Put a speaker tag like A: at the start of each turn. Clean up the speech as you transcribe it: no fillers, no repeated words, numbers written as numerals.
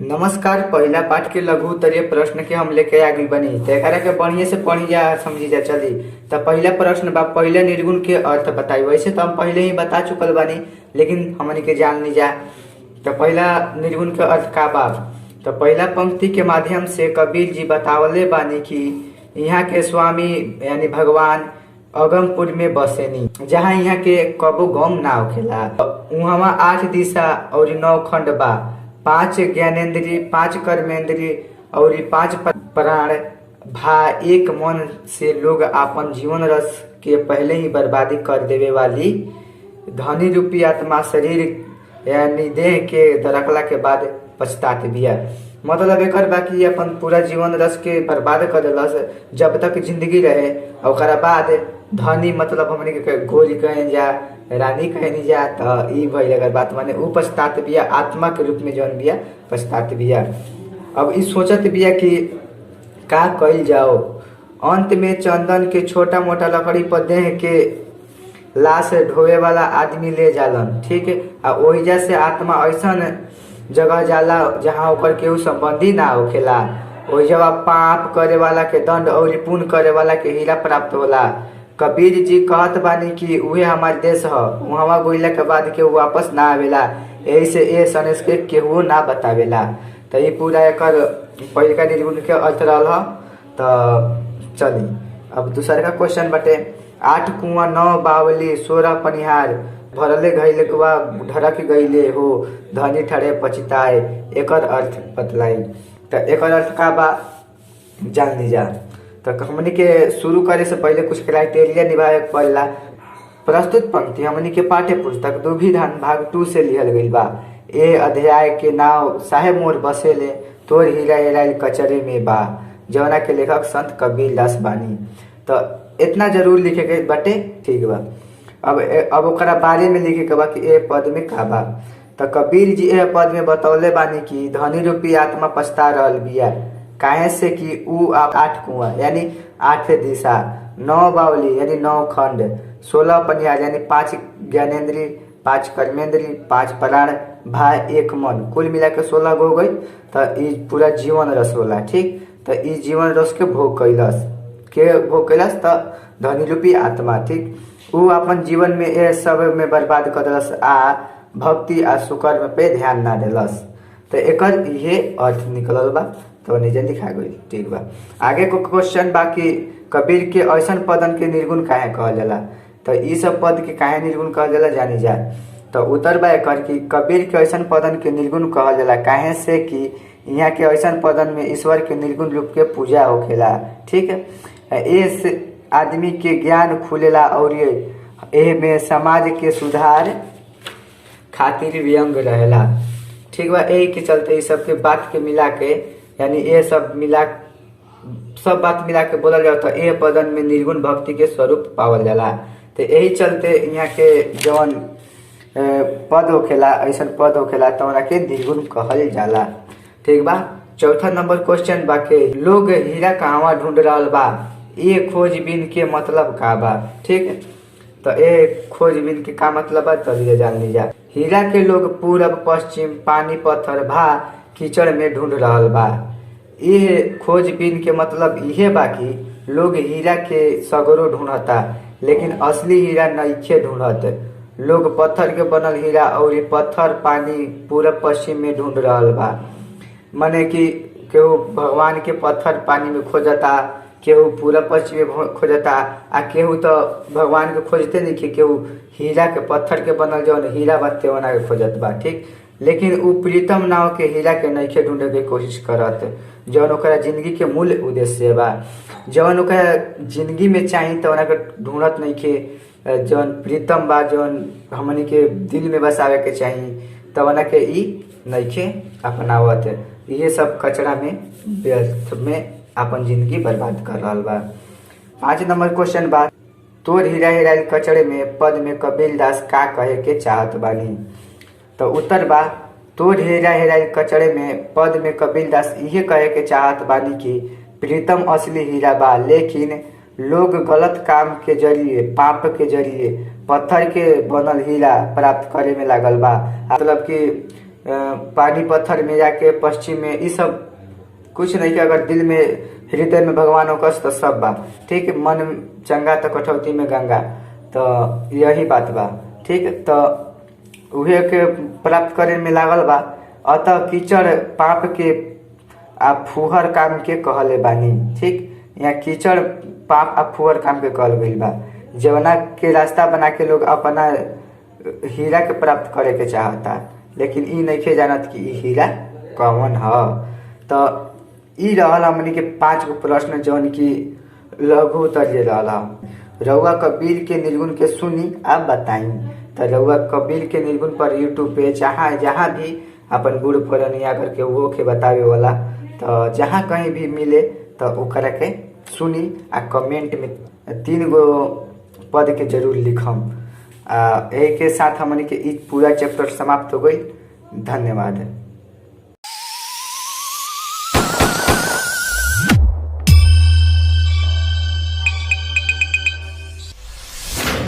A: नमस्कार। पहला पाठ के लघु उत्तरीय प्रश्न के हम लेके आ गई बनी तो एकरा के बढ़िया से पढ़ी जा समझी जा चली। तो पहला प्रश्न बा पहले निर्गुण के अर्थ बताई। वैसे तो हम पहले ही बता चुकल बानी लेकिन हमनी के जान ली जा। तो पहला निर्गुण के अर्थ का बा। तो पहला पंक्ति के माध्यम से कबीर जी बतावले बानी कि यहाँ के स्वामी यानी भगवान अगमपुर में बसेनी, जहाँ यहाँ के कबो गम ना होखेला। वहाँ 8 दिशा और 9 खंड बा, 5 ज्ञानेन्द्रिय, 5 कर्मेंद्रिय और 5 प्राण भा एक मन से लोग अपन जीवन रस के पहले ही बर्बादी कर देवे वाली धनी रूपी आत्मा शरीर यानी देह के दरकला के बाद पछतात बिया। मतलब एकर बाकी अपन पूरा जीवन रस के बर्बाद कर देलस जब तक जिंदगी रहे। और बाद धनी मतलब हमने के गोरी कहें जा, रानी कहनी जा। तो ई भइल अगर बात माने ऊ पछतात बिया, आत्मा के रूप में जौन बिया पछतात बिया। अब ई सोचत बिया कि का कइल जाओ। अंत में चंदन के छोटा मोटा लकड़ी पर देह के लाश ढोवे वाला आदमी ले जालन, ठीक है। आ ओहिजा से आत्मा ऐसन जगह जाला जहाँ ओकर केहू संबंधी ना होखेला। ओहिजा पाप करे वाला के दंड और पुण्य करे वाला के हीरा प्राप्त होला। कबीर जी कहत बानी कि उहे हमार देश ह, वहाँ गोइला के बाद केहू वापस ना आवेला। यही से ए सनेश के केहू ना बतावेला। तो ये पूरा एकर पहिलका निर्गुण के अर्थ रहल ह। तो चली अब दूसर का क्वेश्चन बटे। 8 कुआं 9 बावली 16 पनिहार भरले घइले कुआ ढरक गइले हो, धनी ठड़े पछताए। एकर अर्थ बतलाई। तो एकर अर्थ का बा जान लीजा। तो हमनी के शुरू करे से पहले कुछ क्राइटेरिया निभाए पड़ला। प्रस्तुत पंक्ति हमनी के पाठ्य पुस्तक दुभिधान भाग 2 से लिहल गइल बा। ए अध्याय के नाव साहेब मोर बसेले तोर हीरा हेराइल कचरे में बा, जवना के लेखक संत कबीर दास बानी। तो इतना जरूर लिखे के बटे, ठीक बा। अब ओकरा बारे में लिखे के बा कि ए पद में का बा। तो कबीर जी ए पद में बतौले बानी कि धनी रूपी आत्मा पछता रहल बिया। काहे से कि ऊ 8 कुआं यानी 8 दिशा, 9 बावली यानी 9 खंड, 16 पनिहार यानी 5 ज्ञानेन्द्रिय, 5 कर्मेंद्रिय, 5 प्राण भा एक मन, कुल मिला के 16 गो हो गई। तो ई पूरा जीवन रस होला, ठीक। तो ई जीवन रस के भोग कैलस तो धनी रूपी आत्मा, ठीक। ऊ अपन जीवन में ए सब में बर्बाद कर देलस आ भक्ति आ सुकर्म पे ध्यान ना देलस। तो एकर ये अर्थ निकलल बा। तो नीचे लिखा गई, ठीक बा। आगे को क्वेश्चन बाकी कबीर के ऐसन पदन के निर्गुण काहे कहल जाला। तो ई सब पद के काहे निर्गुण कहल जाला जानी जा। तो उत्तर बा एकर कि कबीर के ऐसन पदन के निर्गुण कहल जाला काहे से कि यहाँ के ऐसन पदन में ईश्वर के निर्गुण रूप के पूजा होखेला, ठीक है। इस आदमी के ज्ञान खुलेला और एह में समाज के सुधार खातिर व्यंग रहेला, ठीक बा। यही के चलते इस सब के बात के मिला के यानी ये सब बात मिला के बोलल जाओ तो ए पदन में निर्गुण भक्ति के स्वरूप पावल जाला। तो यही चलते यहाँ के जौन पद होखेला ऐसा पद होखेला तो के निर्गुण कहल जाला, ठीक बा। चौथा नंबर क्वेश्चन बा के लोग हीरा कहवा ढूंढ रहल बा, ये खोजबीन के मतलब का बा, ठीक है। तो ए खोजबीन के का मतलब बा चलिए जान लीजा। हीरा के लोग पूरब पश्चिम पानी पत्थर भा कीचड़ में ढूंढ रहल बा। ये खोजबीन के मतलब इहे बा कि लोग हीरा के सगरो ढूंढता लेकिन असली हीरा नइखे ढूंढत। लोग पत्थर के बनल हीरा और पत्थर पानी पूरब पश्चिम में ढूंढ रहल बा। माने कि केहू भगवान के पत्थर पानी में खोजता, केहू पूरब पश्चिम में खोजता, आ केहू तो भगवान के खोजते नहीं कि केहू हीरा के पत्थर के बनल जौन हीरा बाते बना के खोजत बा, ठीक। लेकिन ऊ प्रीतम नाव के हीरा के नइखे ढूंढे के कोशिश करत जौन ओकरा जिंदगी के मूल उद्देश्य बा। जौन ओकरा जिंदगी में चाही तो ओना के ढूंढत नइखे, जौन प्रीतम बा जौन हमनी के दिल में बसावे के चाही तो ओना के ई नइखे अपनावत। ये सब कचरा में व्यर्थ में अपन जिंदगी बर्बाद कर रहल बा। 5 नंबर क्वेश्चन बा तोर हीरा हेराइल कचरे में पद में कबीर दास का कहे के चाहत बानी। तो उत्तर बा तोर हीरा हेराइल कचरे में पद में कबीर दास इहे कहे के चाहत बानी कि प्रीतम असली हीरा बा, लेकिन लोग गलत काम के जरिए पाप के जरिए पत्थर के बनल हीरा प्राप्त करे में लागल बा। मतलब कि पानी पत्थर में जाके पश्चिम में, ई सब कुछ नहीं कि अगर दिल में हृदय में भगवान होकस तो सब बा। ठीक, मन चंगा तो कठौती में गंगा, तो यही बात बा। ठीक, तो उहे के प्राप्त करे में लागल बा। अतः कीचड़ पाप के आ फुहर काम के कहले बानी। ठीक, यहाँ कीचड़ पाप आ फुहर काम के कहल गइल बा, जवना के रास्ता बना के लोग अपना हीरा के प्राप्त करे के चाहता, लेकिन ई नइखे जानत कि ई हीरा कौन ह। तो ई रहल हमनी के 5 गो प्रश्न जौन की लघु उत्तर जे रहल। रउआ कबीर के निर्गुण के सुनी आ बताई। तो रउआ कबीर के निर्गुण पर यूट्यूब पे जहाँ भी अपन बूढ़ पुरानिया करके वो के बतावे वाला, तो जहाँ कहीं भी मिले तो ओकरा के सुनी आ कमेंट में 3 गो पद के जरूर लिखम। एक के साथ हमनी के ई पूरा चैप्टर समाप्त हो गई। धन्यवाद।